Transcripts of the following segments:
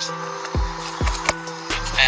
And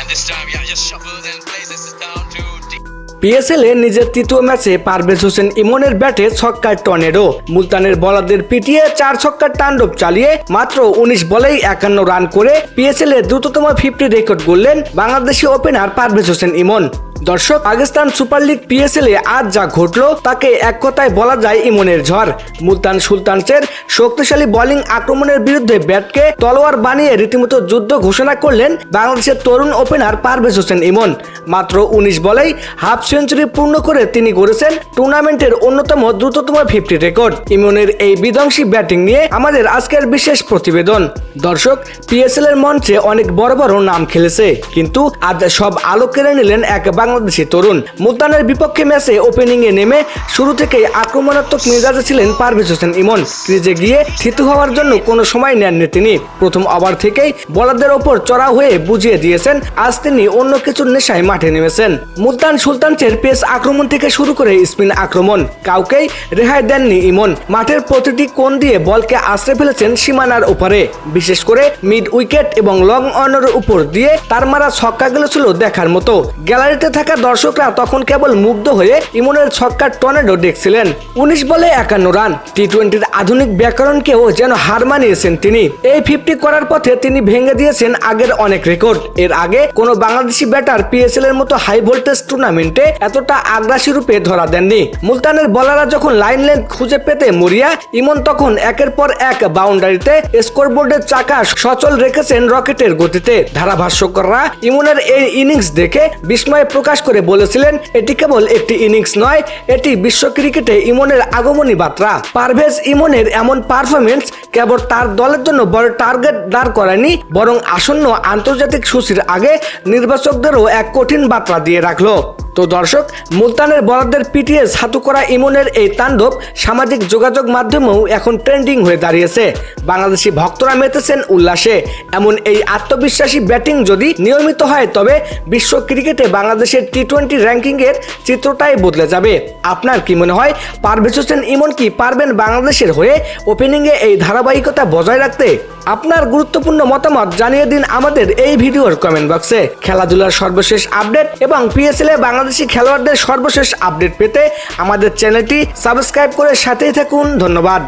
this time, yeah, just shuffles and places it down to deep. PSL এ নিজের তৃতীয় ম্যাচে পারভেজ হোসেন ইমনের ব্যাটে ছক্কার টর্নেডো। মুলতানের বলারদের পিটিয়ে 4 ছক্কার তাণ্ডব চালিয়ে মাত্র 19 বলেই 51 রান করে পিএসএল এর দ্রুততম 50 রেকর্ড গড়লেন বাংলাদেশি ওপেনার পারভেজ হোসেন ইমন। দর্শক, পাকিস্তান সুপার লিগ পিএসএল এ আজ যা ঘটলো তাকে এক কথায় বলা যায় ইমনের ঝড়। মুলতান সুলতানসের শক্তিশালী বোলিং আক্রমণের বিরুদ্ধে ব্যাটকে তলোয়ার বানিয়ে রীতিমতো যুদ্ধ ঘোষণা করলেন বাংলাদেশের তরুণ ওপেনার পারভেজ হোসেন ইমন। মাত্র 19 বলেই হাফ সেঞ্চুরি পূর্ণ করে তিনি গড়েছেন টুর্নামেন্টের অন্যতম দ্রুততম 50 রেকর্ড। ইমনের এই বিধ্বংসী ব্যাটিং নিয়ে আমাদের আজকের বিশেষ প্রতিবেদন। দর্শক, পিএসএল এর মঞ্চে অনেক বড় বড় নাম খেলেছে, কিন্তু আজ সব আলো কেড়ে নিলেন এক বাংলাদেশি তরুণ। মুলতানের বিপক্ষে ম্যাচে ওপেনিং এ নেমে শুরু থেকেই আক্রমণাত্মক মেজাজে ছিলেন পারভেজ হোসেন ইমন। ক্রিজে গিয়ে থিতু হওয়ার জন্য কোনো সময় নেননি তিনি। প্রথম ওভার থেকেই বোলারদের ওপর চড়াও হয়ে বুঝিয়ে দিয়েছেন আজ তিনি অন্য কিছুর নেশায় মাঠে নেমেছেন। মুলতান সুলতানসের পেস আক্রমণ থেকে শুরু করে স্পিন আক্রমণ কাউকেই রেহাই দেননি ইমন। মাঠের প্রতিটি কোণ দিয়ে বলকে আশ্রয় ফেলেছেন সীমানার ওপারে। বিশেষ করে মিড উইকেট এবং লং অনের উপর দিয়ে তার মারা ছক্কাগুলো ছিল দেখার মতো। গ্যালারিতে থাকা দর্শকরা তখন কেবল মুগ্ধ হয়ে ইমনের ছক্কার টর্নেডো দেখছিলেন। 19 বলে 51 রান, টি-20-র আধুনিক ব্যাকরণকেও যেন হার মানিয়েছেন তিনি। এই 50 করার পথে তিনি ভেঙে দিয়েছেন আগের অনেক রেকর্ড। এর আগে কোনো বাংলাদেশি ব্যাটার পিএসএল এর মতো হাই ভোল্টেজ টুর্নামেন্টে এতটা আগ্রাসী রূপে ধরা দেননি। মুলতানের বলাররা যখন লাইন লেন্থ খুঁজে পেতে মরিয়া, ইমন তখন একের পর এক বাউন্ডারিতে স্কোরবোর্ডের চাকা সচল রেখেছেন রকেটের গতিতে। ধারাভাষ্যকাররা ইমনের এই ইনিংস দেখে বিস্ময় প্রকাশ করে বলেছিলেন এটি কেবল একটি ইনিংস নয়, এটি বিশ্ব ক্রিকেটে ইমনের আগমনী বার্তা। পারভেজ ইমনের এমন পারফরমেন্স কেবল তার দলের জন্য বড় টার্গেট দাঁড় করায়নি, বরং আসন্ন আন্তর্জাতিক সূচির আগে নির্বাচকদেরও এক কঠিন বার্তা দিয়ে রাখলো। তো দর্শক, মুলতানের বলারদের পিটিয়ে ছাতু করা ইমনের এই তাণ্ডব সামাজিক যোগাযোগ মাধ্যমেও এখন ট্রেন্ডিং হয়ে দাঁড়িয়েছে। বাংলাদেশি ভক্তরা মেতেছেন উল্লাসে। এমন এই আত্মবিশ্বাসী ব্যাটিং যদি নিয়মিত হয় তবে বিশ্ব ক্রিকেটে বাংলাদেশের টি-20 র্যাঙ্কিং এর চিত্রটাই বদলে যাবে। আপনার কি মনে হয়, পারভেজ হোসেন ইমন কি পারবেন বাংলাদেশের হয়ে ওপেনিংয়ে এই ধারাবাহিকতা বজায় রাখতে? আপনার গুরুত্বপূর্ণ মতামত জানিয়ে দিন আমাদের এই ভিডিওর কমেন্ট বক্সে। খেলাধুলার সর্বশেষ আপডেট এবং পিএসএল এ বাংলাদেশি খেলোয়াড়দের সর্বশেষ আপডেট পেতে আমাদের চ্যানেলটি সাবস্ক্রাইব করে সাথেই থাকুন। ধন্যবাদ।